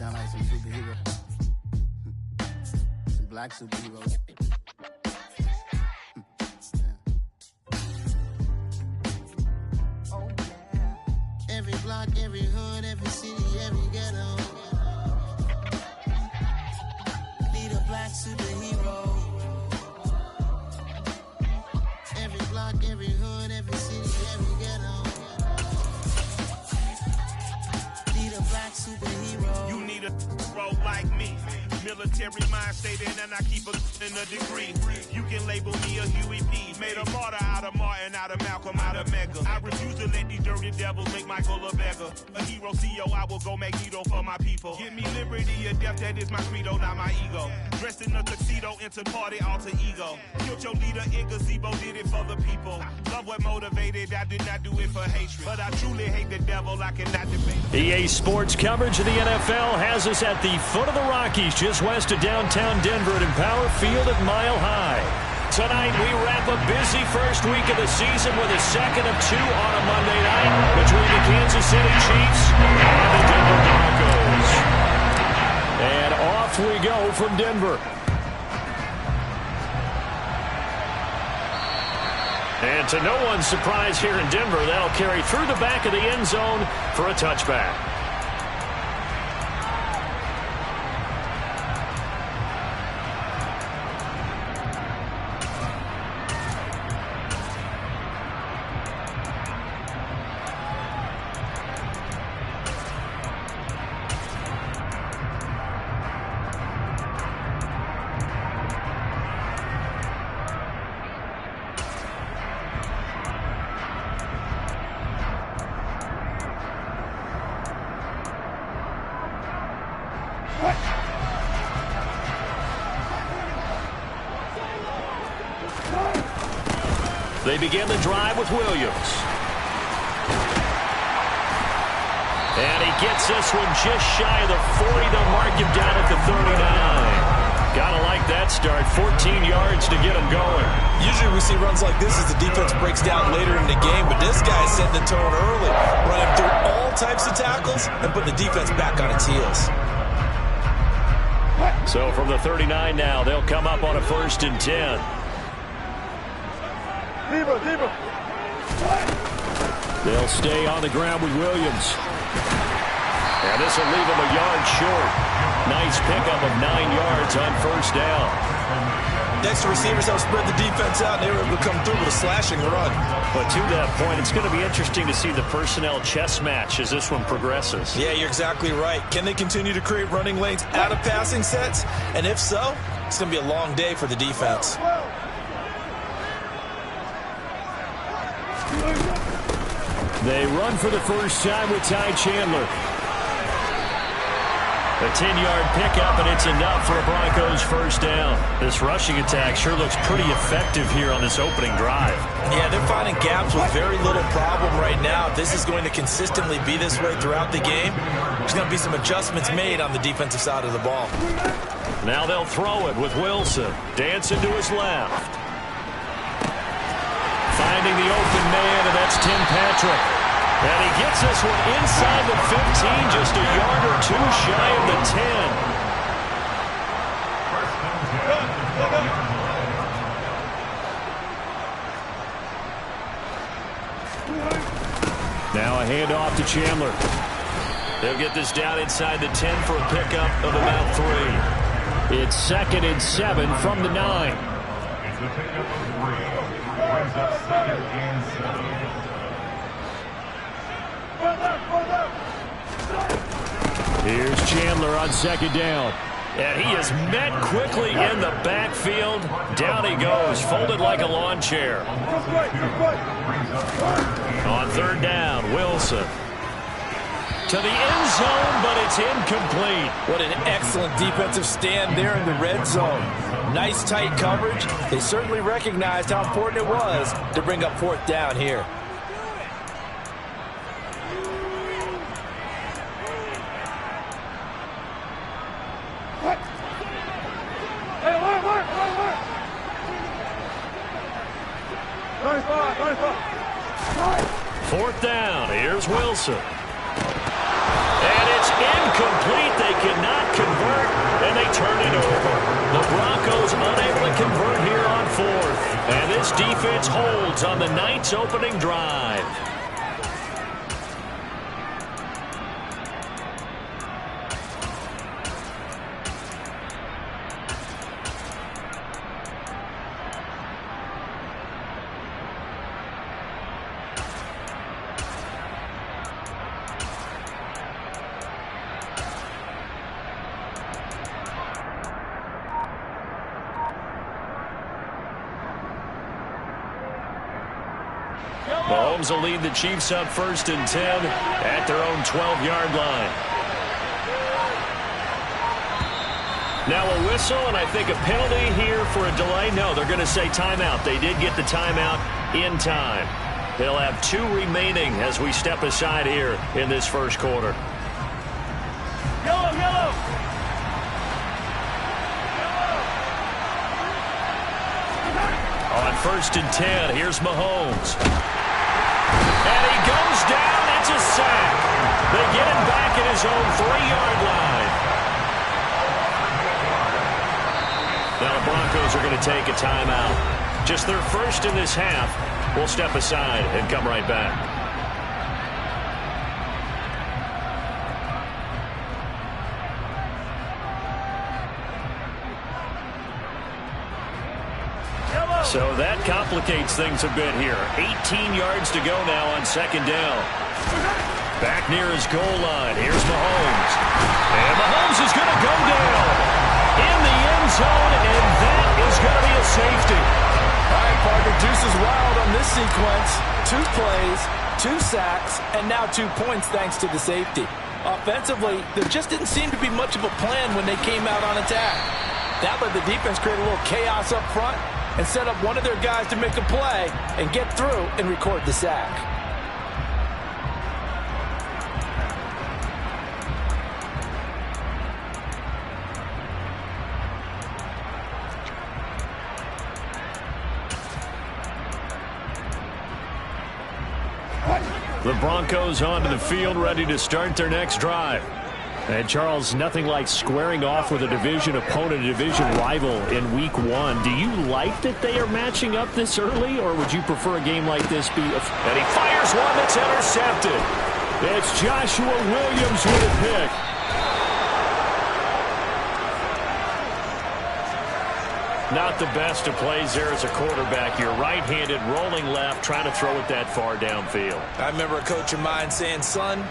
Sound like some superhero. Some black superheroes. Every block, every hood, every city, every ghetto. Need a black superhero. Every block, every hood, every city, every ghetto. Need a black superhero. You need a bro like me. Military mind stated, and I keep in a degree. You can label me a Huey P. Made a martyr out of Martin, out of Malcolm, out of Mega. I refuse to let these dirty devils make Michael a beggar. A hero CEO, I will go Magneto for my people. Give me liberty or death, that is my credo, not my ego. Dressed in a tuxedo, enter party, alter ego. Killed your leader in gazebo, did it for the people. Love what motivated, I did not do it for hatred. But I truly hate the devil, I cannot debate. EA Sports coverage of the NFL has us at the foot of the Rockies, just west of downtown Denver at Empower Field at Mile High. Tonight, we wrap a busy first week of the season with a second of two on a Monday night between the Kansas City Chiefs and the Denver Broncos. And off we go from Denver. And to no one's surprise here in Denver, that'll carry through the back of the end zone for a touchback. They begin the drive with Williams. And he gets this one just shy of the 40. They'll mark him down at the 39. Gotta like that start. 14 yards to get him going. Usually we see runs like this as the defense breaks down later in the game, but this guy's setting the tone early, running through all types of tackles and putting the defense back on its heels. So from the 39 now, they'll come up on a 1st and 10. They'll stay on the ground with Williams. And this will leave him a yard short. Nice pickup of 9 yards on 1st down. Next, the receivers have spread the defense out, and they were able to come through with a slashing run. But to that point, it's going to be interesting to see the personnel chess match as this one progresses. Yeah, you're exactly right. Can they continue to create running lanes out of passing sets? And if so, it's going to be a long day for the defense. They run for the first time with Ty Chandler. A 10-yard pickup, and it's enough for a Broncos 1st down. This rushing attack sure looks pretty effective here on this opening drive. Yeah, they're finding gaps with very little problem right now. If this is going to consistently be this way throughout the game, there's going to be some adjustments made on the defensive side of the ball. Now they'll throw it with Wilson. Dancing to his left. Finding the open man, and that's Tim Patrick. And he gets this one inside the 15, just a yard or two shy of the 10. Now a handoff to Chandler. They'll get this down inside the 10 for a pickup of about 3. It's 2nd and 7 from the 9. It's the pickup of 3. Brings up 2nd and 7. Here's Chandler on 2nd down. And he is met quickly in the backfield. Down he goes, folded like a lawn chair. On 3rd down, Wilson. To the end zone, but it's incomplete. What an excellent defensive stand there in the red zone. Nice tight coverage. They certainly recognized how important it was to bring up 4th down here. Fourth down. Here's Wilson. And it's incomplete. They cannot Chiefs defense holds on the Knights' opening drive. Mahomes will lead the Chiefs up 1st and 10 at their own 12-yard line. Now a whistle, and I think a penalty here for a delay. No, they're going to say timeout. They did get the timeout in time. They'll have 2 remaining as we step aside here in this first quarter. Yellow, yellow. On 1st and 10, here's Mahomes. And he goes down. It's a sack. They get him back at his own 3-yard line. Now the Broncos are going to take a timeout. Just their first in this half. We'll step aside and come right back. So that complicates things a bit here. 18 yards to go now on 2nd down. Back near his goal line. Here's Mahomes. And Mahomes is going to go down in the end zone, and that is going to be a safety. All right, partner, deuce is wild on this sequence. 2 plays, 2 sacks, and now 2 points thanks to the safety. Offensively, there just didn't seem to be much of a plan when they came out on attack. That let the defense create a little chaos up front and set up one of their guys to make a play and get through and record the sack. The Broncos onto the field, ready to start their next drive. And, Charles, nothing like squaring off with a division opponent, a division rival in Week 1. Do you like that they are matching up this early, or would you prefer a game like this be... And he fires one that's intercepted. It's Joshua Williams with a pick. Not the best of plays there as a quarterback. You're right-handed, rolling left, trying to throw it that far downfield. I remember a coach of mine saying, son,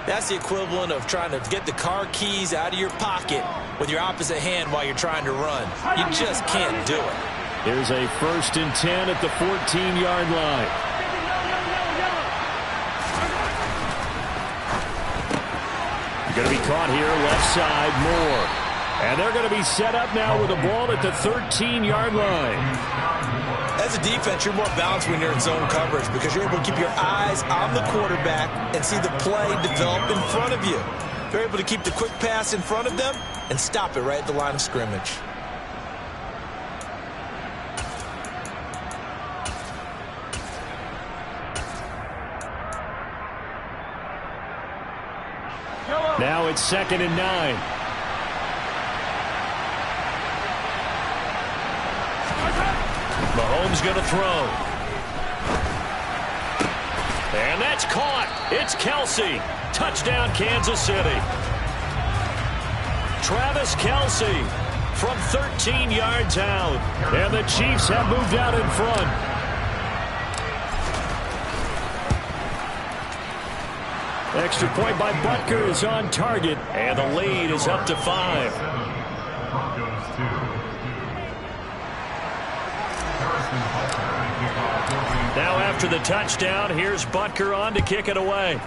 that's the equivalent of trying to get the car keys out of your pocket with your opposite hand while you're trying to run. You just can't do it. Here's a 1st and 10 at the 14-yard line. Going to be caught here, left side, Moore. And they're going to be set up now with a ball at the 13-yard line. As a defense, you're more balanced when you're in zone coverage because you're able to keep your eyes on the quarterback and see the play develop in front of you. You're able to keep the quick pass in front of them and stop it right at the line of scrimmage. Now it's 2nd and 9. Mahomes going to throw. And that's caught. It's Kelce. Touchdown, Kansas City. Travis Kelce from 13 yards out. And the Chiefs have moved out in front. Extra point by Butker is on target. And the lead is up to 5. Broncos 2. Now after the touchdown, here's Butker on to kick it away.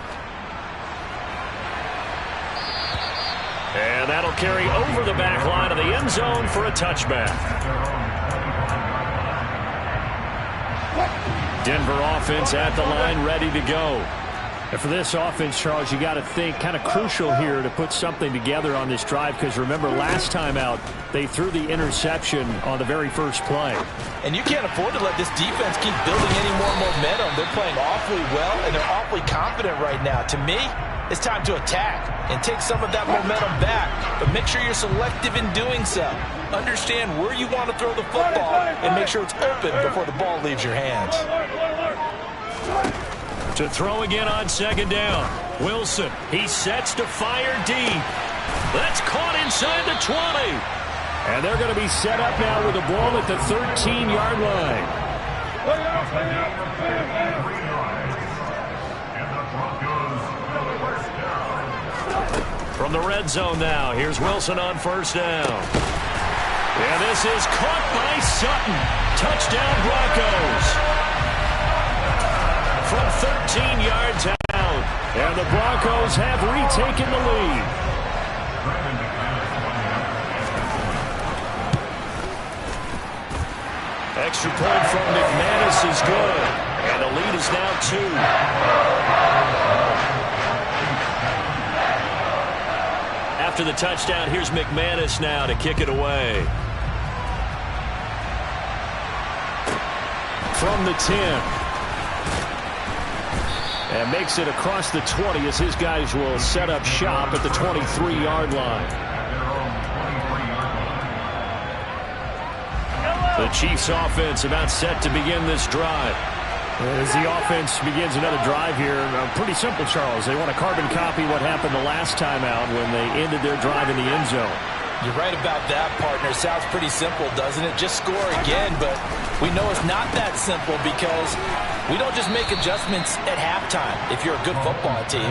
And that'll carry over the back line of the end zone for a touchback. Denver offense at the line, ready to go. And for this offense, Charles, you got to think kind of crucial here to put something together on this drive because remember last time out they threw the interception on the very first play. And you can't afford to let this defense keep building any more momentum. They're playing awfully well and they're awfully confident right now. To me, It's time to attack and take some of that momentum back. But make sure you're selective in doing so. Understand where you want to throw the football and make sure it's open before the ball leaves your hands. To throw again on second down. Wilson, he sets to fire deep. That's caught inside the 20. And they're going to be set up now with the ball at the 13-yard line. From the red zone now, here's Wilson on first down. And this is caught by Sutton. Touchdown Broncos. From 13 yards out. And the Broncos have retaken the lead. Extra point from McManus is good. And the lead is now 2. After the touchdown, here's McManus now to kick it away. From the 10. And makes it across the 20 as his guys will set up shop at the 23-yard line. The Chiefs offense about set to begin this drive. As the offense begins another drive here, pretty simple, Charles. They want to carbon copy what happened the last time out when they ended their drive in the end zone. You're right about that, partner. Sounds pretty simple, doesn't it? Just score again, but we know it's not that simple because we don't just make adjustments at halftime if you're a good football team.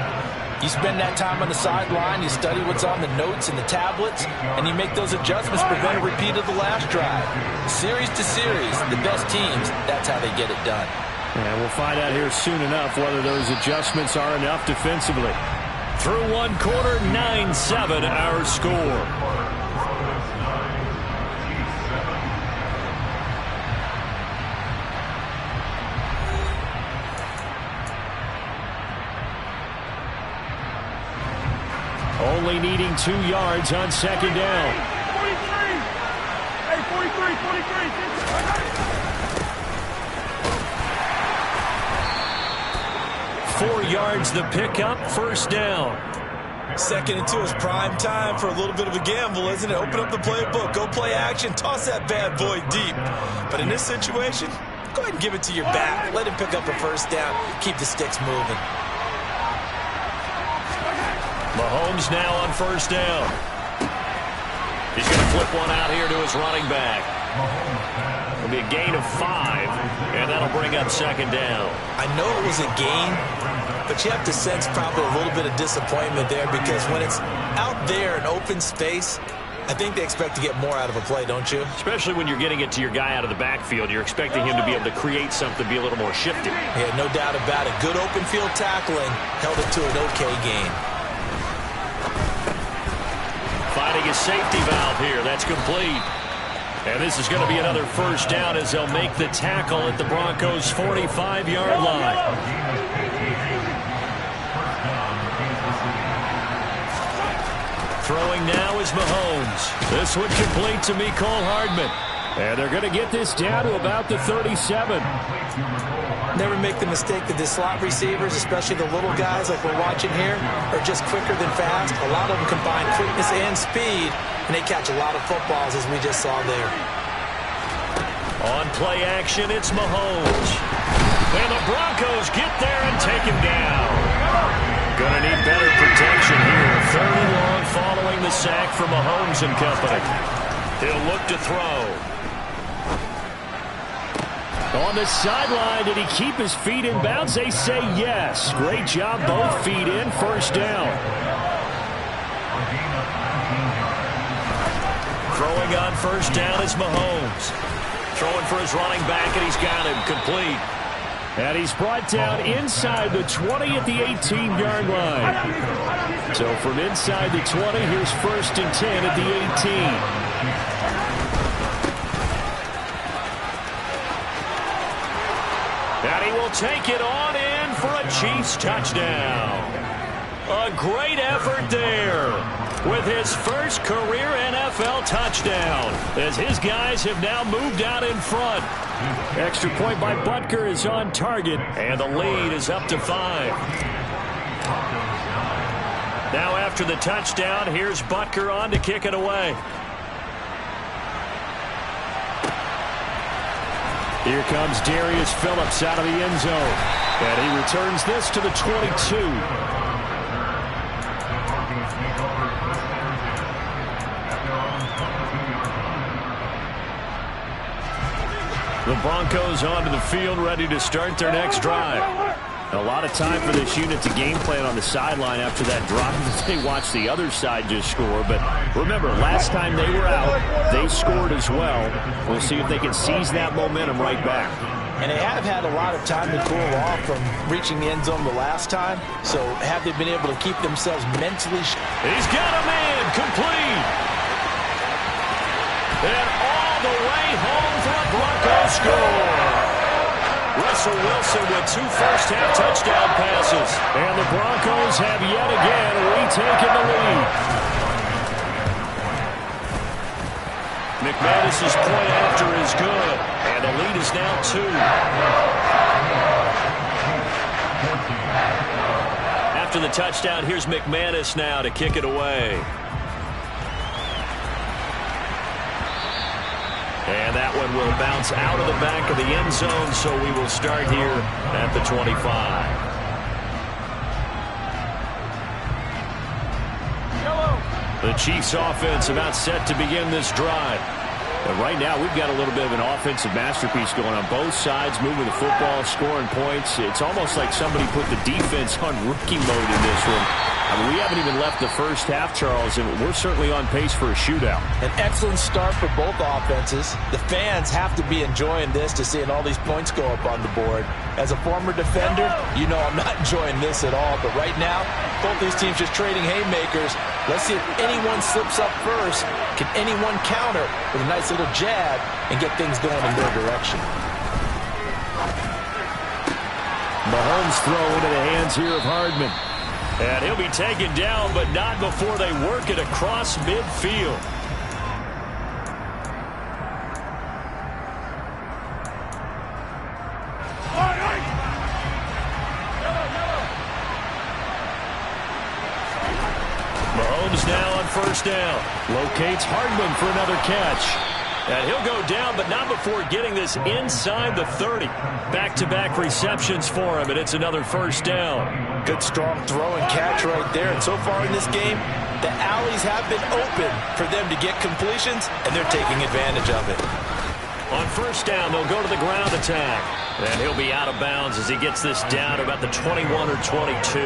You spend that time on the sideline, you study what's on the notes and the tablets, and you make those adjustments to prevent a repeat of the last drive. Series to series, the best teams, that's how they get it done. And we'll find out here soon enough whether those adjustments are enough defensively. Through one quarter, 9-7 our score. Only needing 2 yards on second down. 43. Hey, 43, 43. 4 yards the pickup, first down. 2nd and 2 is prime time for a little bit of a gamble, isn't it? Open up the playbook, go play action, toss that bad boy deep. But in this situation, go ahead and give it to your back. Let him pick up a first down, keep the sticks moving. Mahomes now on first down. He's going to flip one out here to his running back. It'll be a gain of 5, and that'll bring up second down. I know it was a gain, but you have to sense probably a little bit of disappointment there because when it's out there in open space, I think they expect to get more out of a play, don't you? Especially when you're getting it to your guy out of the backfield. You're expecting him to be able to create something, be a little more shifty. Yeah, no doubt about it. Good open field tackling held it to an okay gain. Finding a safety valve here. That's complete. And this is going to be another first down as they'll make the tackle at the Broncos' 45-yard line. Throwing now is Mahomes. This one complete to Mecole Hardman. And they're going to get this down to about the 37. Never make the mistake that the slot receivers, especially the little guys like we're watching here, are just quicker than fast. A lot of them combine quickness and speed, and they catch a lot of footballs, as we just saw there. On play action, it's Mahomes. And the Broncos get there and take him down. Gonna need better protection here. 3rd and long following the sack from Mahomes and company. He'll look to throw. On the sideline, did he keep his feet in bounds? They say yes. Great job, both feet in, first down. Throwing on first down is Mahomes. Throwing for his running back, and he's got him complete. And he's brought down inside the 20 at the 18-yard line. So from inside the 20, here's 1st and 10 at the 18. And he will take it on in for a Chiefs touchdown. A great effort there with his first career NFL touchdown as his guys have now moved out in front. Extra point by Butker is on target, and the lead is up to 5. Now after the touchdown, here's Butker on to kick it away. Here comes Darius Phillips out of the end zone. And he returns this to the 22. The Broncos onto the field, ready to start their next drive. A lot of time for this unit to game plan on the sideline after that drop as they watch the other side just score. But remember, last time they were out, they scored as well. We'll see if they can seize that momentum right back. And they have had a lot of time to cool off from reaching the end zone the last time. So have they been able to keep themselves mentally? He's got a man complete. And all the way home for a Broncos score. Russell Wilson with 2 first-half touchdown passes. And the Broncos have yet again retaken the lead. McManus's point after is good. And the lead is now 2. After the touchdown, here's McManus now to kick it away. And that one will bounce out of the back of the end zone, so we will start here at the 25. The Chiefs offense about set to begin this drive. And right now, we've got a little bit of an offensive masterpiece going on both sides, moving the football, scoring points. It's almost like somebody put the defense on rookie mode in this one. I mean, we haven't even left the first half, Charles, and we're certainly on pace for a shootout. An excellent start for both offenses. The fans have to be enjoying this to seeing all these points go up on the board. As a former defender, you know I'm not enjoying this at all. But right now, both these teams just trading haymakers. Let's see if anyone slips up first. Can anyone counter with a nice little jab and get things going in their direction? Mahomes throw into the hands here of Hardman. And he'll be taken down, but not before they work it across midfield. Mahomes now on first down. Locates Hardman for another catch. And he'll go down, but not before getting this inside the 30. Back-to-back receptions for him, and it's another first down. Good, strong throw and catch right there. And so far in this game, the alleys have been open for them to get completions, and they're taking advantage of it. On first down, they'll go to the ground attack. And he'll be out of bounds as he gets this down to about the 21 or 22.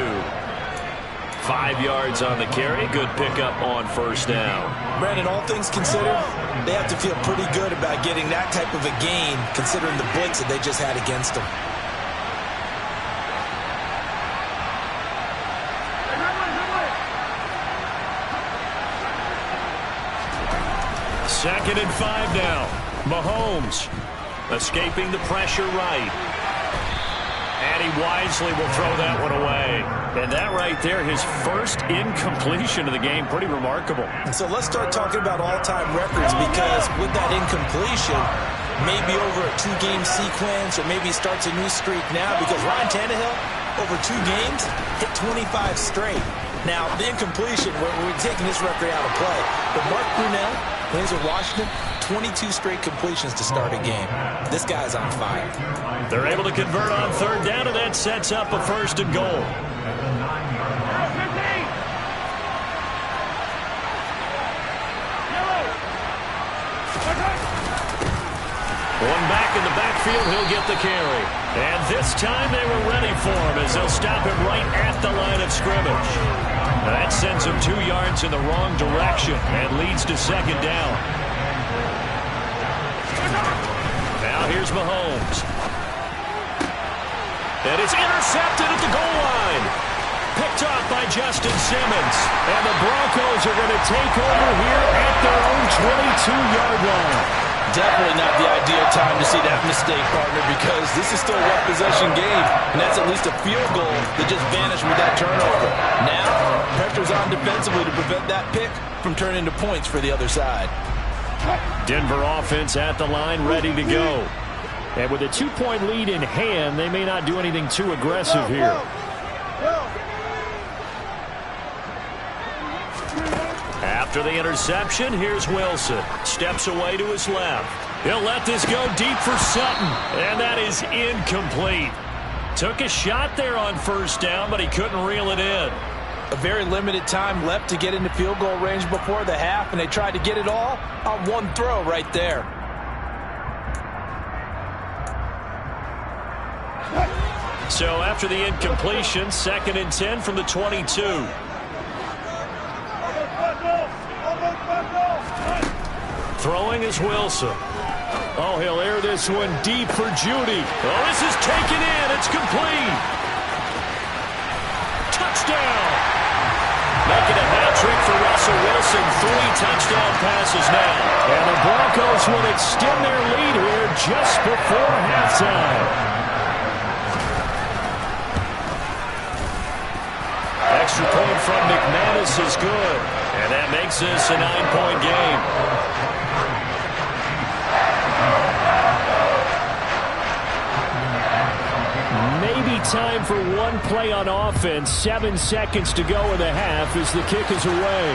5 yards on the carry. Good pickup on first down. Brandon, all things considered, they have to feel pretty good about getting that type of a gain, considering the blitz that they just had against them. Second and 5 now. Mahomes escaping the pressure right. And he wisely will throw that one away. And that right there, his first incompletion of the game, pretty remarkable. And so let's start talking about all-time records, because with that incompletion, maybe over a 2-game sequence, or maybe starts a new streak now, because Ryan Tannehill, over 2 games, hit 25 straight. Now, the incompletion, we're taking this record out of play. But Mark Brunell, when he's at Washington, 22 straight completions to start a game. This guy's on fire. They're able to convert on third down, and that sets up a first and goal. One back in the backfield, he'll get the carry. And this time they were ready for him as they'll stop him right at the line of scrimmage. That sends him 2 yards in the wrong direction and leads to second down. Now here's Mahomes. And it's intercepted at the goal line. Picked off by Justin Simmons. And the Broncos are going to take over here at their own 22-yard line. Definitely not the ideal time to see that mistake, partner, because this is still a one-possession game, and that's at least a field goal that just vanished with that turnover. Now, pressure's on defensively to prevent that pick from turning into points for the other side. Denver offense at the line, ready to go. And with a 2-point lead in hand, they may not do anything too aggressive here. After the interception, here's Wilson. Steps away to his left. He'll let this go deep for Sutton, and that is incomplete. Took a shot there on first down, but he couldn't reel it in. A very limited time left to get into field goal range before the half, and they tried to get it all on one throw right there. So after the incompletion, 2nd and 10 from the 22. Throwing is Wilson. Oh, he'll air this one deep for Judy. Oh, this is taken in. It's complete. Touchdown. Making a hat-trick for Russell Wilson. 3 touchdown passes now. And the Broncos will extend their lead here just before halftime. Extra point from McManus is good. And that makes this a 9-point game. Maybe time for one play on offense. 7 seconds to go in the half as the kick is away.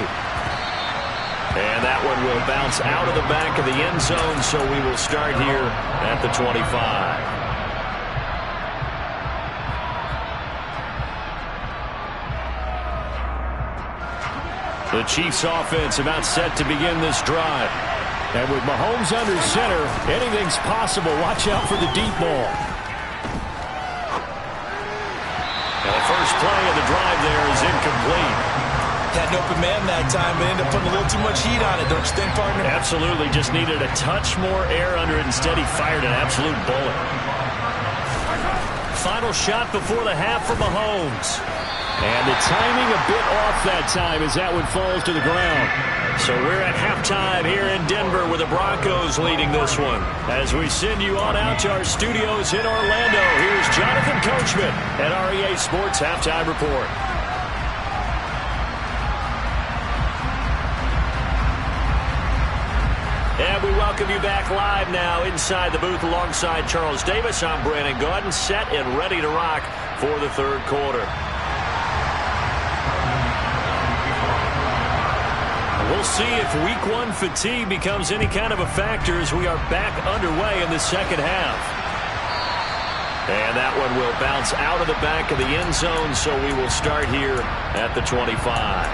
And that one will bounce out of the back of the end zone, so we will start here at the 25. The Chiefs offense about set to begin this drive. And with Mahomes under center, anything's possible. Watch out for the deep ball. And the first play of the drive there is incomplete. Had an open man that time, but ended up putting a little too much heat on it, don't you think, partner? Absolutely. Just needed a touch more air under it. Instead, he fired an absolute bullet. Final shot before the half for Mahomes. And the timing a bit off that time as that one falls to the ground. So we're at halftime here in Denver with the Broncos leading this one. As we send you on out to our studios in Orlando, here's Jonathan Coachman at REA Sports Halftime Report. And we welcome you back live now inside the booth alongside Charles Davis. I'm Brandon Gaudin, set and ready to rock for the third quarter. We'll see if week 1 fatigue becomes any kind of a factor as we are back underway in the second half. And that one will bounce out of the back of the end zone, so we will start here at the 25.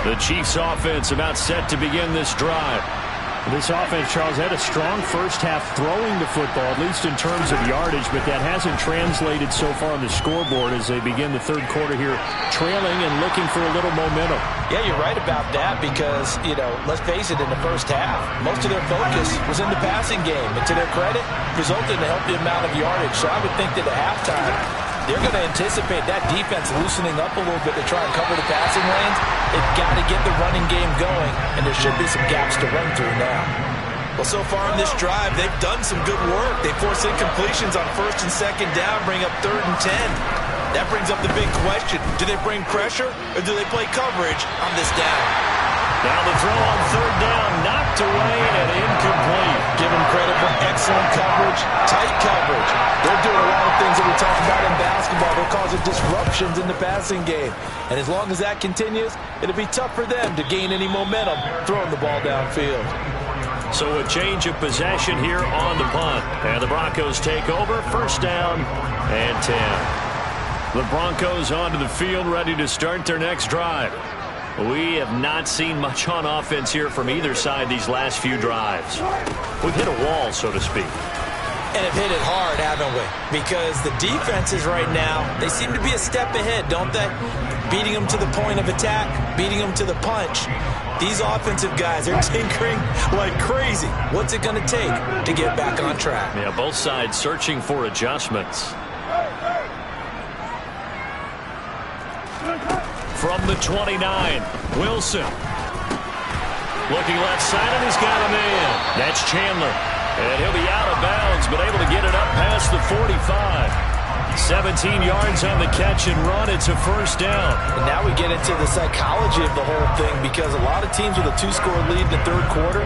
The Chiefs offense about set to begin this drive. This offense, Charles, had a strong first half throwing the football, at least in terms of yardage, but that hasn't translated so far on the scoreboard as they begin the third quarter here, trailing and looking for a little momentum. Yeah, you're right about that because, let's face it, in the first half, most of their focus was in the passing game. And to their credit, resulted in a healthy amount of yardage. So I would think that at halftime, they're going to anticipate that defense loosening up a little bit to try and cover the passing lanes. They've got to get the running game going, and there should be some gaps to run through now. Well, so far in this drive, they've done some good work. They force incompletions on 1st and 2nd down, bring up 3rd and 10. That brings up the big question. Do they bring pressure, or do they play coverage on this down? Now the throw on 3rd down, knocked away and incomplete. Give them credit for excellent coverage, tight coverage. They're doing a lot of things that we talk about in basketball. They're causing disruptions in the passing game. And as long as that continues, it'll be tough for them to gain any momentum throwing the ball downfield. So a change of possession here on the punt. And the Broncos take over, 1st down and 10. The Broncos onto the field, ready to start their next drive. We have not seen much on offense here from either side these last few drives. We've hit a wall, so to speak. And have hit it hard, haven't we? Because the defenses right now, they seem to be a step ahead, don't they? Beating them to the point of attack, beating them to the punch. These offensive guys are tinkering like crazy. What's it going to take to get back on track? Yeah, both sides searching for adjustments. From the 29, Wilson. Looking left side, and he's got a man. That's Chandler. And he'll be out of bounds, but able to get it up past the 45. 17 yards on the catch and run. It's a 1st down. And now we get into the psychology of the whole thing because a lot of teams with a 2-score lead in the third quarter,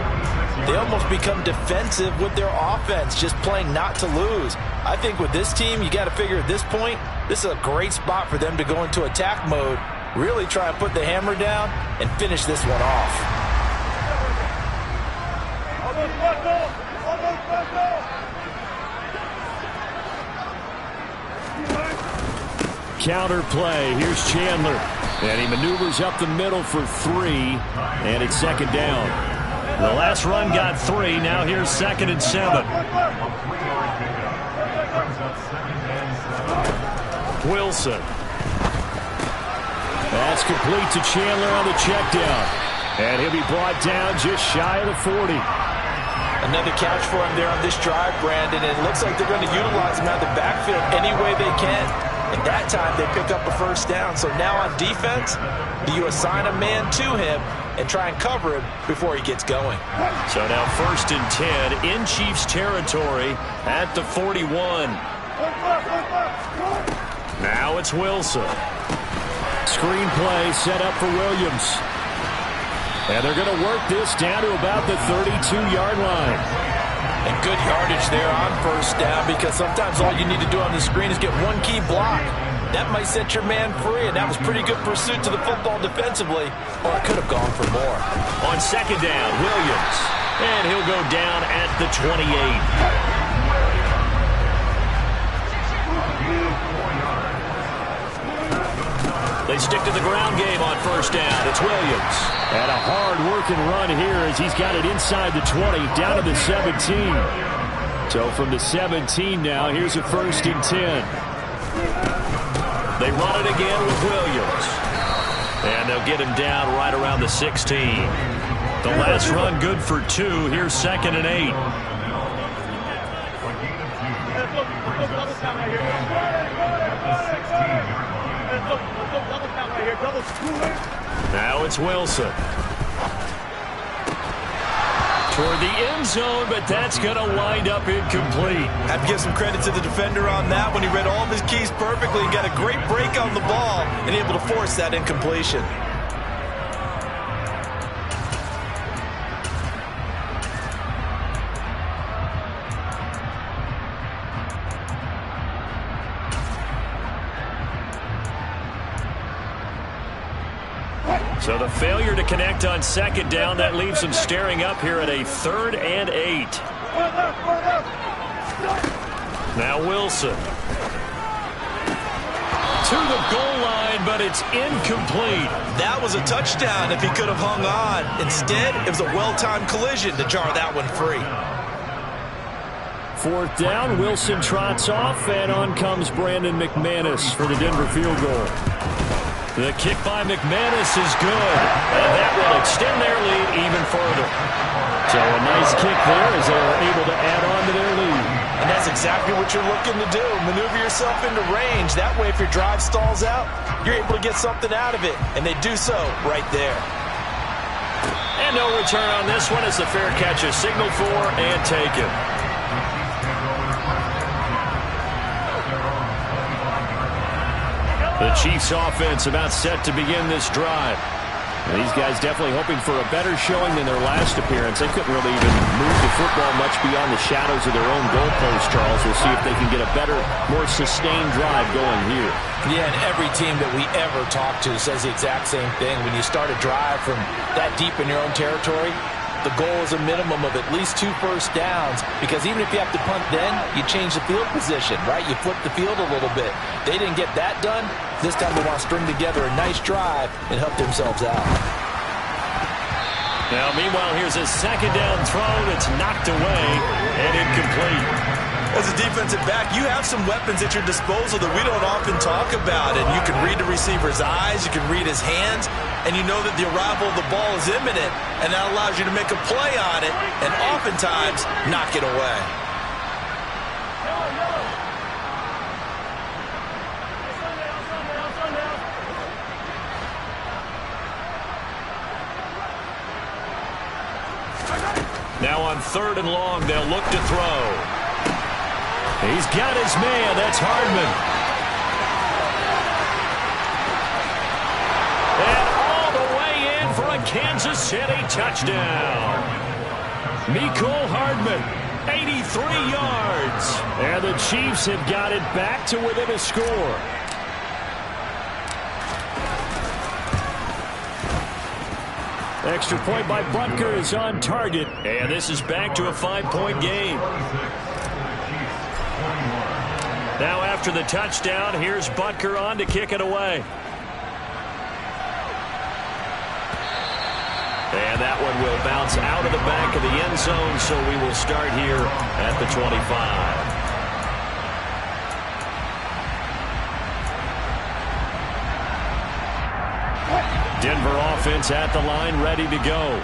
they almost become defensive with their offense, just playing not to lose. I think with this team, you got to figure at this point, this is a great spot for them to go into attack mode, really try and put the hammer down and finish this one off. Counter play. Here's Chandler. And he maneuvers up the middle for 3. And it's second down. The last run got 3. Now here's 2nd and 7. Wilson. That's complete to Chandler on the check down. And he'll be brought down just shy of the 40. Another catch for him there on this drive, Brandon. And it looks like they're going to utilize him out of the backfield any way they can. And that time they pick up a first down. So now on defense, do you assign a man to him and try and cover him before he gets going? So now 1st and 10 in Chiefs territory at the 41. Now it's Wilson. Screen play set up for Williams. And they're going to work this down to about the 32-yard line. And good yardage there on first down, because sometimes all you need to do on the screen is get one key block. That might set your man free, and that was pretty good pursuit to the football defensively, or it could have gone for more. On 2nd down, Williams. And he'll go down at the 28. They stick to the ground game on 1st down. It's Williams. And a hard-working run here as he's got it inside the 20, down to the 17. So from the 17 now, here's a 1st and 10. They run it again with Williams. And they'll get him down right around the 16. The last run good for 2. Here's 2nd and 8. Now it's Wilson. Toward the end zone, but that's going to wind up incomplete. Have to give some credit to the defender on that when he read all of his keys perfectly and got a great break on the ball and able to force that incompletion. So the failure to connect on 2nd down, that leaves them staring up here at a 3rd and 8. Now Wilson. To the goal line, but it's incomplete. That was a touchdown if he could have hung on. Instead, it was a well-timed collision to jar that one free. 4th down, Wilson trots off, and on comes Brandon McManus for the Denver field goal. The kick by McManus is good, and that will extend their lead even further. So a nice kick there as they're able to add on to their lead. And that's exactly what you're looking to do. Maneuver yourself into range. That way, if your drive stalls out, you're able to get something out of it, and they do so right there. And no return on this one as the fair catch is signaled for and taken. The Chiefs offense about set to begin this drive. And these guys definitely hoping for a better showing than their last appearance. They couldn't really even move the football much beyond the shadows of their own goalpost, Charles. We'll see if they can get a better, more sustained drive going here. Yeah, and every team that we ever talk to says the exact same thing. When you start a drive from that deep in your own territory, the goal is a minimum of at least 2 first downs, because even if you have to punt then, you change the field position, right? You flip the field a little bit. They didn't get that done. This time they want to string together a nice drive and help themselves out. Now, meanwhile, here's a 2nd down throw that's knocked away and incomplete. As a defensive back, you have some weapons at your disposal that we don't often talk about. And you can read the receiver's eyes, you can read his hands, and you know that the arrival of the ball is imminent, and that allows you to make a play on it and oftentimes knock it away. Now on 3rd and long, they'll look to throw. He's got his man. That's Hardman. And all the way in for a Kansas City touchdown. Mecole Hardman, 83 yards. And the Chiefs have got it back to within a score. Extra point by Butker is on target. And this is back to a 5-point game. Now after the touchdown, here's Butker on to kick it away. And that one will bounce out of the back of the end zone, so we will start here at the 25. Denver offense at the line, ready to go.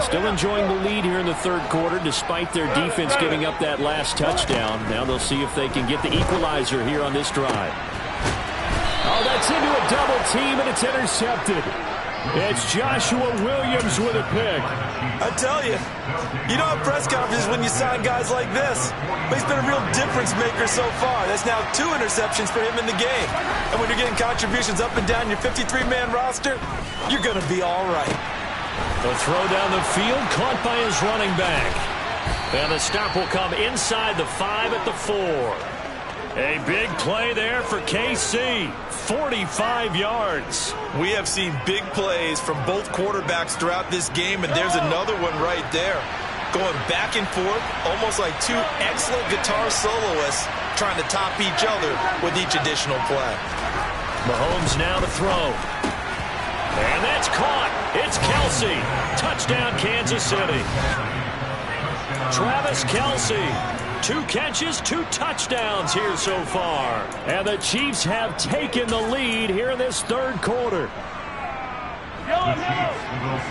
Still enjoying the lead here in the third quarter, despite their defense giving up that last touchdown. Now they'll see if they can get the equalizer here on this drive. Oh, that's into a double team, and it's intercepted. It's Joshua Williams with a pick. I tell you, you don't have press conferences when you sign guys like this. But he's been a real difference maker so far. That's now 2 interceptions for him in the game. And when you're getting contributions up and down your 53-man roster, you're going to be all right. The throw down the field, caught by his running back. And the stop will come inside the 5 at the 4. A big play there for KC. 45 yards. We have seen big plays from both quarterbacks throughout this game, and there's another one right there. Going back and forth, almost like 2 excellent guitar soloists trying to top each other with each additional play. Mahomes now to throw. And that's caught. It's Kelsey. Touchdown, Kansas City. Travis Kelsey. 2 catches, 2 touchdowns here so far. And the Chiefs have taken the lead here in this third quarter.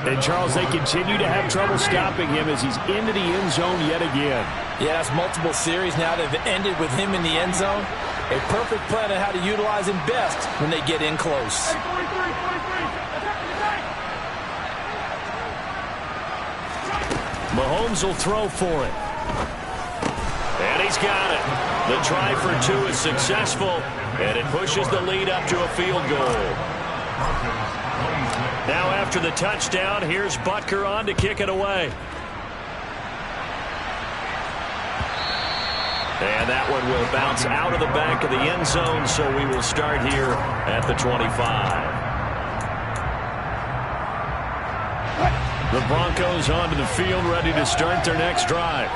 And, Charles, they continue to have trouble stopping him as he's into the end zone yet again. Yeah, it's multiple series now that have ended with him in the end zone. A perfect plan on how to utilize him best when they get in close. Mahomes will throw for it. And he's got it. The try for 2 is successful, and it pushes the lead up to a field goal. Now after the touchdown, here's Butker on to kick it away. And that one will bounce out of the back of the end zone, so we will start here at the 25. The Broncos onto the field, ready to start their next drive.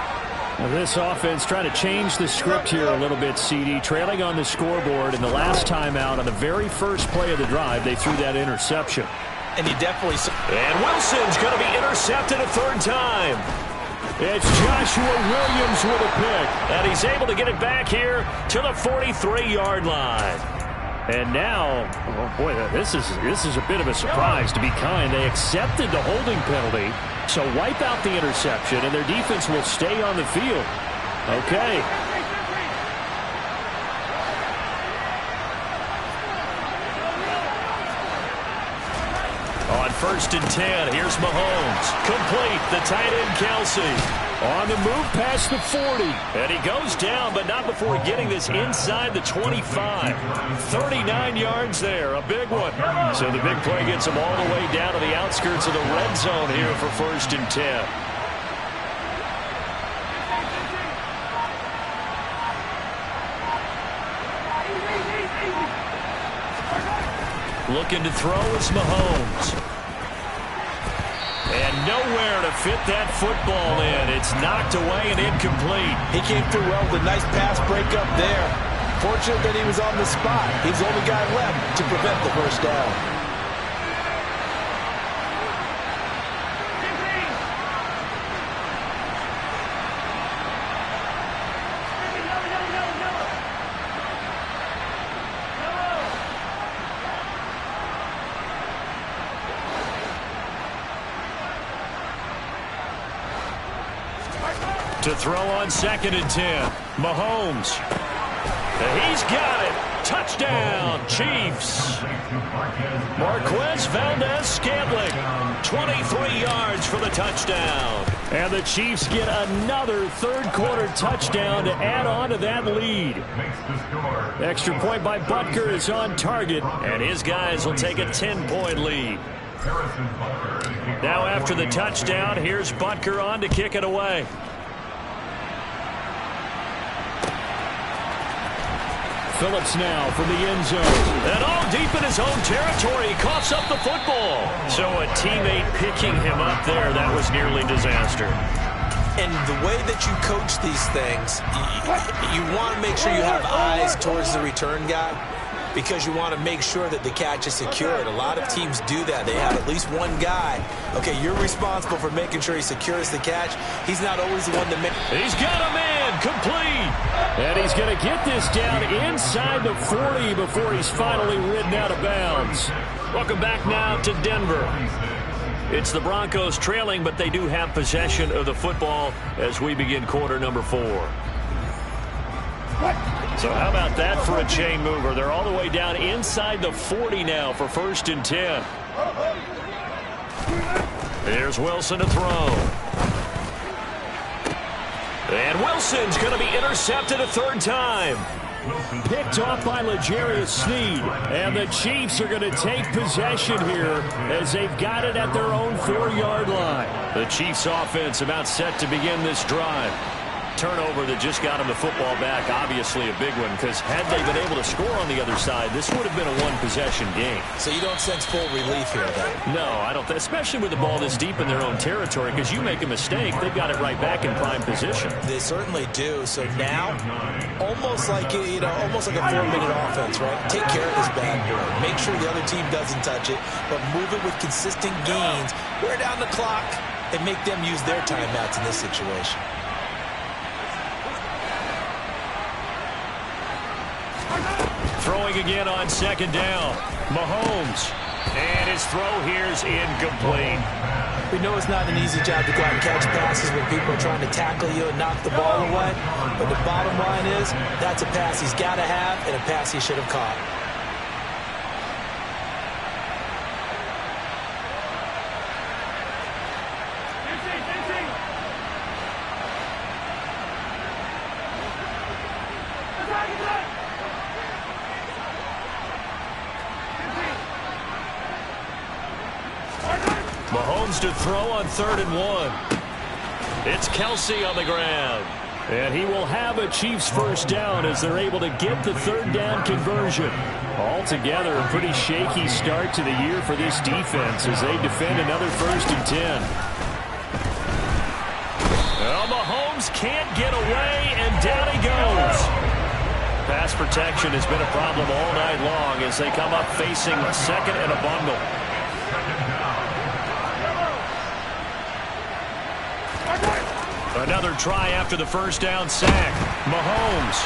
Now this offense trying to change the script here a little bit, CD. Trailing on the scoreboard, in the last timeout on the very first play of the drive, they threw that interception. And he definitely... And Wilson's going to be intercepted a 3rd time. It's Joshua Williams with a pick. And he's able to get it back here to the 43-yard line. And now, oh boy, this is a bit of a surprise, to be kind. They accepted the holding penalty, so wipe out the interception, and their defense will stay on the field. Okay. On 1st and 10, here's Mahomes. Complete, the tight end Kelsey. On the move past the 40. And he goes down, but not before getting this inside the 25. 39 yards there, a big one. So the big play gets him all the way down to the outskirts of the red zone here for 1st and 10. Looking to throw is Mahomes. And nowhere to fit that football in. It's knocked away and incomplete. He came through well with a nice pass breakup there. Fortunate that he was on the spot. He's the only guy left to prevent the first down. To throw on 2nd and 10. Mahomes. And he's got it. Touchdown, Chiefs. Marquez Valdez-Scantling. 23 yards for the touchdown. And the Chiefs get another third-quarter touchdown to add on to that lead. Extra point by Butker is on target, and his guys will take a 10-point lead. Now after the touchdown, here's Butker on to kick it away. Phillips now from the end zone. And all deep in his own territory. He coughs up the football. So a teammate picking him up there, that was nearly disaster. And the way that you coach these things, you want to make sure you have eyes towards the return guy because you want to make sure that the catch is secured. A lot of teams do that. They have at least one guy. Okay, you're responsible for making sure he secures the catch. He's not always the one to make. He's got a man complete. And he's going to get this down inside the 40 before he's finally ridden out of bounds. Welcome back now to Denver. It's the Broncos trailing, but they do have possession of the football as we begin quarter number 4. So how about that for a chain mover? They're all the way down inside the 40 now for 1st and 10. Here's Wilson to throw. And Wilson's going to be intercepted a 3rd time. Picked off by L'Jarius Sneed. And the Chiefs are going to take possession here as they've got it at their own 4-yard line. The Chiefs offense about set to begin this drive. Turnover that just got him the football back, obviously a big one, because had they been able to score on the other side, this would have been a 1-possession game. So you don't sense full relief here, though? No, I don't, especially with the ball this deep in their own territory, because you make a mistake, they've got it right back in prime position. They certainly do. So now, almost like a 4-minute offense, right? Take care of this bad boy. Make sure the other team doesn't touch it, but move it with consistent gains. Wear down the clock and make them use their timeouts in this situation. Throwing again on 2nd down. Mahomes. And his throw here's incomplete. We know it's not an easy job to go out and catch passes when people are trying to tackle you and knock the ball away. But the bottom line is, that's a pass he's got to have and a pass he should have caught. Mahomes to throw on 3rd and 1. It's Kelsey on the ground. And he will have a Chiefs 1st down as they're able to get the 3rd down conversion. Altogether, a pretty shaky start to the year for this defense as they defend another 1st and 10. Well, Mahomes can't get away, and down he goes. Pass protection has been a problem all night long as they come up facing 2nd and a bundle. Another try after the 1st down sack. Mahomes.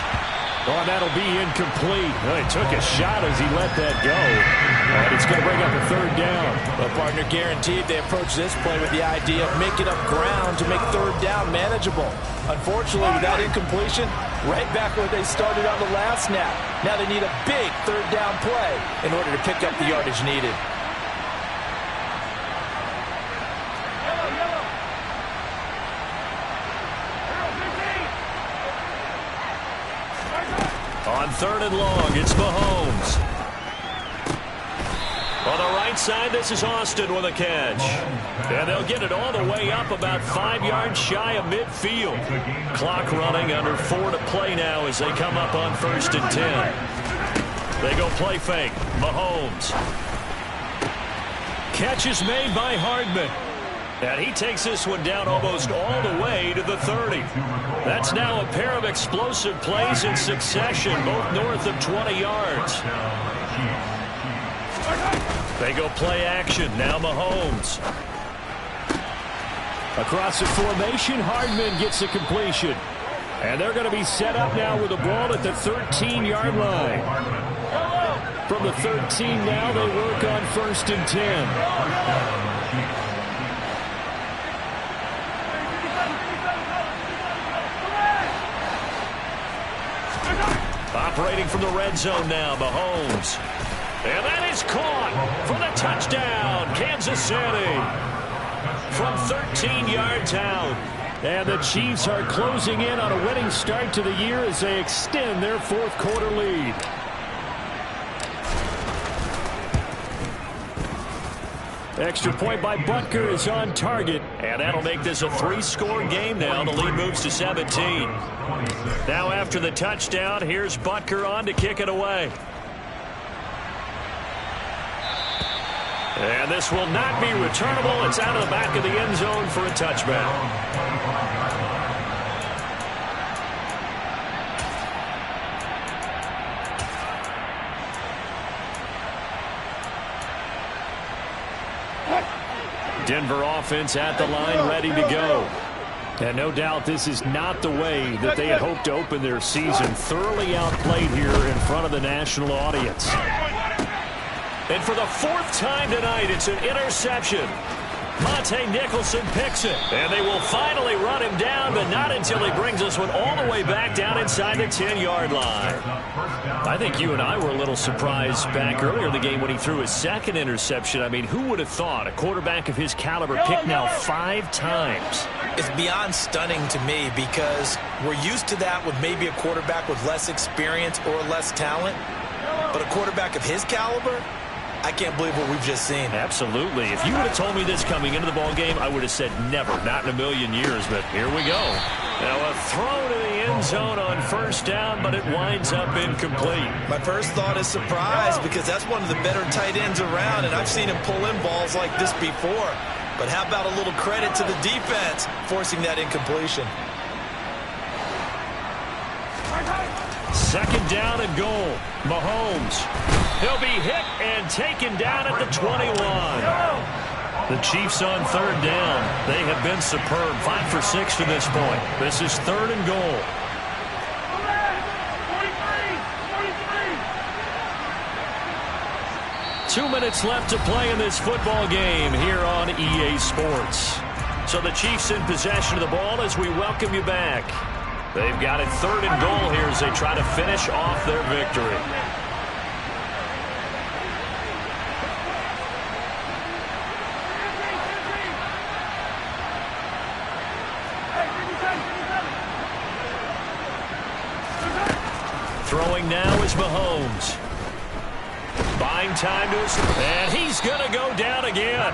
Oh, that'll be incomplete. Well, he took a shot as he let that go. And it's going to bring up a 3rd down. Well, partner, guaranteed they approach this play with the idea of making up ground to make 3rd down manageable. Unfortunately, with that incompletion, right back where they started on the last snap. Now they need a big 3rd down play in order to pick up the yardage needed. On 3rd and long, it's Mahomes. On the right side, this is Austin with a catch. And they'll get it all the way up about 5 yards shy of midfield. Clock running, under 4 to play now as they come up on 1st and 10. They go play fake. Mahomes. Catch is made by Hardman. And he takes this one down almost all the way to the 30. That's now a pair of explosive plays in succession, both north of 20 yards. They go play action. Now Mahomes. Across the formation, Hardman gets the completion. And they're going to be set up now with the ball at the 13-yard line. From the 13 now, they work on 1st and 10. Operating from the red zone now, Mahomes. And that is caught for the touchdown, Kansas City. From 13 yards out. And the Chiefs are closing in on a winning start to the year as they extend their 4th quarter lead. Extra point by Butker is on target, and that'll make this a 3-score game now. The lead moves to 17. Now after the touchdown, here's Butker on to kick it away. And this will not be returnable. It's out of the back of the end zone for a touchback. Denver offense at the line, ready to go. And no doubt this is not the way that they had hoped to open their season. Thoroughly outplayed here in front of the national audience. And for the 4th time tonight, it's an interception. Monte Nicholson picks it. And they will finally run him down, but not until he brings us one all the way back down inside the 10-yard line. I think you and I were a little surprised back earlier in the game when he threw his 2nd interception. I mean, who would have thought a quarterback of his caliber picked now 5 times? It's beyond stunning to me because we're used to that with maybe a quarterback with less experience or less talent. But a quarterback of his caliber, I can't believe what we've just seen. Absolutely. If you would have told me this coming into the ball game, I would have said never, not in a million years. But here we go. Now a throw to the end zone on 1st down, but it winds up incomplete. My first thought is surprise because that's one of the better tight ends around, and I've seen him pull in balls like this before. But how about a little credit to the defense forcing that incompletion? 2nd down and goal. Mahomes. He'll be hit and taken down at the 21. The Chiefs on 3rd down. They have been superb. 5 for 6 to this point. This is 3rd and goal. 2 minutes left to play in this football game here on EA Sports. So the Chiefs in possession of the ball as we welcome you back. They've got it 3rd and goal here as they try to finish off their victory. Throwing now is Mahomes. Buying time to his, and he's going to go down again.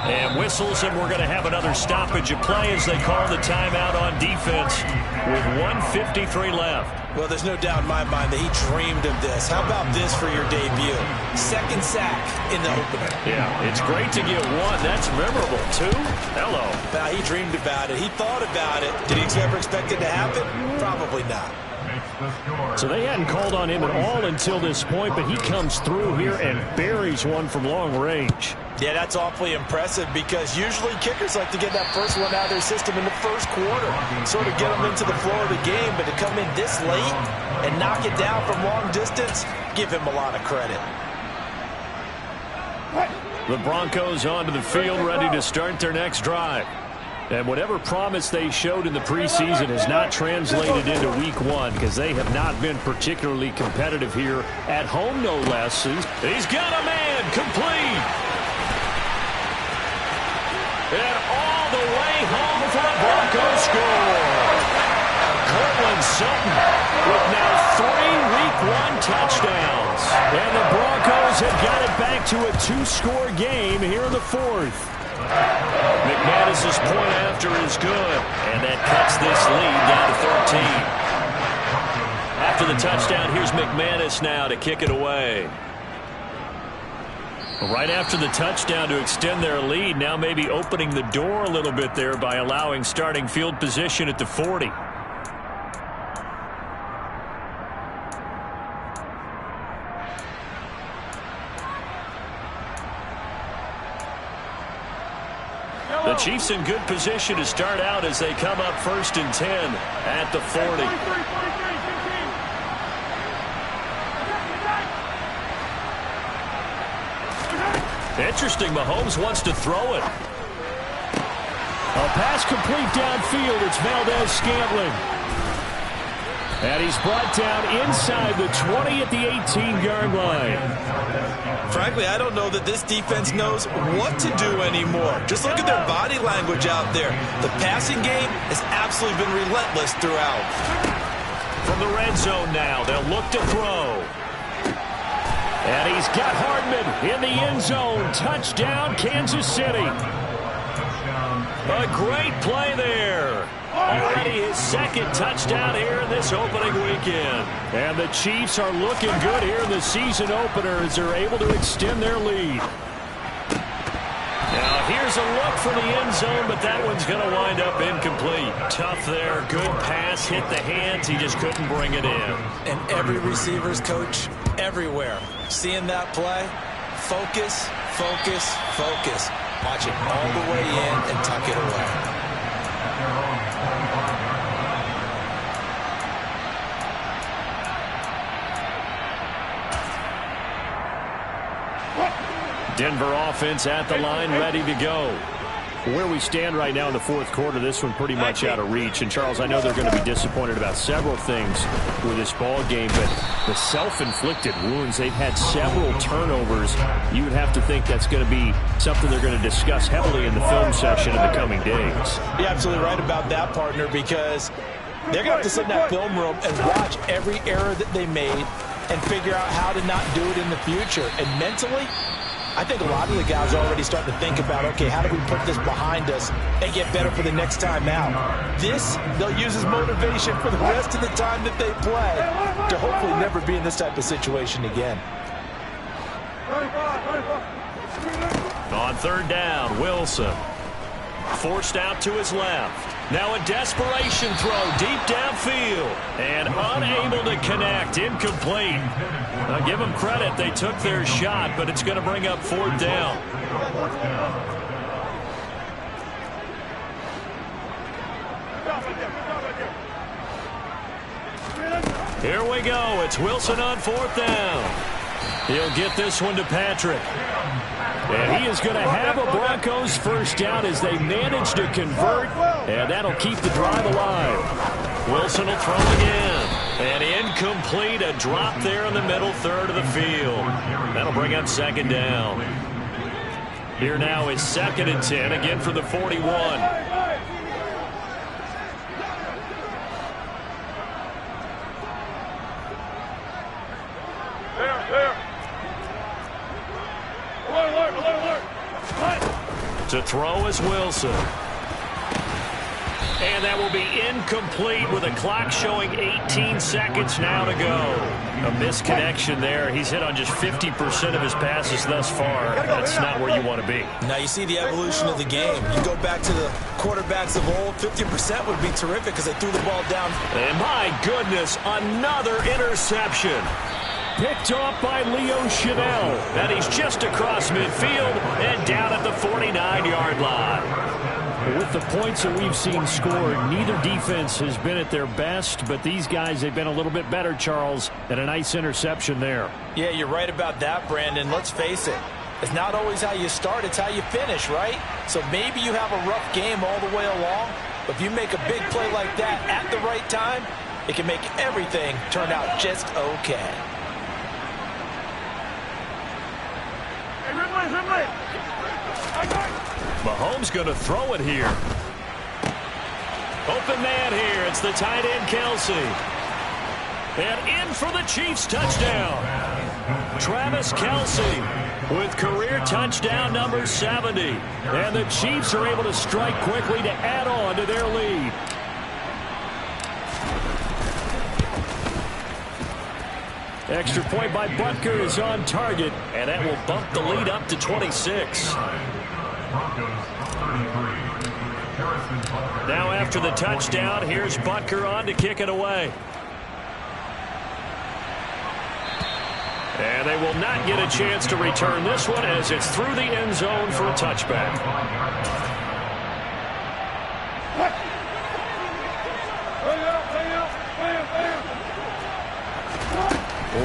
And whistles, and we're going to have another stoppage of play as they call the timeout on defense with 1:53 left. Well, there's no doubt in my mind that he dreamed of this. How about this for your debut? 2nd sack in the opener. Yeah, it's great to get 1. That's memorable. 2? Hello. Now, he dreamed about it. He thought about it. Did he ever expect it to happen? Probably not. So they hadn't called on him at all until this point, but he comes through here and buries one from long range. Yeah, that's awfully impressive because usually kickers like to get that first one out of their system in the 1st quarter, sort of get them into the flow of the game, but to come in this late and knock it down from long distance, give him a lot of credit. The Broncos onto the field ready to start their next drive. And whatever promise they showed in the preseason has not translated into week 1 because they have not been particularly competitive here at home, no less. He's got a man complete. And all the way home for the Broncos score. Cortland Sutton with now 3 week 1 touchdowns. And the Broncos have got it back to a 2-score game here in the 4th. McManus's point after is good, and that cuts this lead down to 13. After the touchdown, here's McManus now to kick it away. Right after the touchdown to extend their lead, now maybe opening the door a little bit there by allowing starting field position at the 40. The Chiefs in good position to start out as they come up 1st and 10 at the 40. Interesting, Mahomes wants to throw it. A pass complete downfield. It's Valdez-Scantling. And he's brought down inside the 20 at the 18-yard line. Frankly, I don't know that this defense knows what to do anymore. Just look at their body language out there. The passing game has absolutely been relentless throughout. From the red zone now, they'll look to throw. And he's got Hardman in the end zone. Touchdown, Kansas City. A great play there. Already his second touchdown here in this opening weekend. And the Chiefs are looking good here in the season opener as they're able to extend their lead. Now here's a look for the end zone, but that one's going to wind up incomplete. Tough there. Good pass. Hit the hands. He just couldn't bring it in. And every receiver's coach everywhere. Seeing that play, focus, focus, focus. Watch it all the way in and tuck it away. Denver offense at the line, ready to go. Where we stand right now in the fourth quarter, this one pretty much out of reach. And, Charles, I know they're going to be disappointed about several things with this ball game, but the self-inflicted wounds, they've had several turnovers. You would have to think that's going to be something they're going to discuss heavily in the film session in the coming days. You're absolutely right about that, partner, because they're going to have to sit in that film room and watch every error that they made and figure out how to not do it in the future. And mentally, I think a lot of the guys are already starting to think about, okay, how do we put this behind us and get better for the next time out? This, they'll use as motivation for the rest of the time that they play to hopefully never be in this type of situation again. On third down, Wilson. Forced out to his left. Now a desperation throw deep downfield. And unable to connect. Incomplete. Now give them credit. They took their shot, but it's going to bring up fourth down. Here we go. It's Wilson on fourth down. He'll get this one to Patrick. And he is going to have a Broncos first down as they manage to convert. And that'll keep the drive alive. Wilson will throw again. And incomplete. A drop there in the middle third of the field. That'll bring up second down. Here now is 2nd and 10. Again for the 41. To throw is Wilson. And that will be incomplete with a clock showing 18 seconds now to go. A misconnection there. He's hit on just 50% of his passes thus far. That's not where you want to be. Now you see the evolution of the game. You go back to the quarterbacks of old, 50% would be terrific because they threw the ball down. And my goodness, another interception. Picked off by Leo Chanel. And he's just across midfield and down at the 49-yard line. With the points that we've seen scored, neither defense has been at their best, but these guys, they've been a little bit better, Charles, and a nice interception there. Yeah, you're right about that, Brandon. Let's face it. It's not always how you start, it's how you finish, right? So maybe you have a rough game all the way along, but if you make a big play like that at the right time, it can make everything turn out just okay. Mahomes going to throw it here. Open man here. It's the tight end, Kelsey. And in for the Chiefs touchdown. Travis Kelsey with career touchdown number 70. And the Chiefs are able to strike quickly to add on to their lead. Extra point by Butker is on target, and that will bump the lead up to 26. Now after the touchdown, here's Butker on to kick it away. And they will not get a chance to return this one as it's through the end zone for a touchback.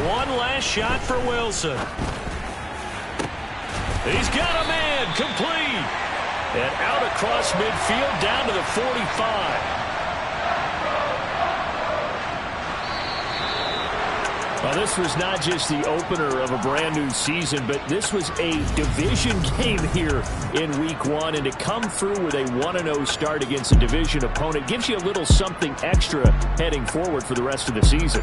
One last shot for Wilson. He's got a man, complete. And out across midfield, down to the 45. Well, this was not just the opener of a brand new season, but this was a division game here in week 1. And to come through with a 1-0 start against a division opponent gives you a little something extra heading forward for the rest of the season.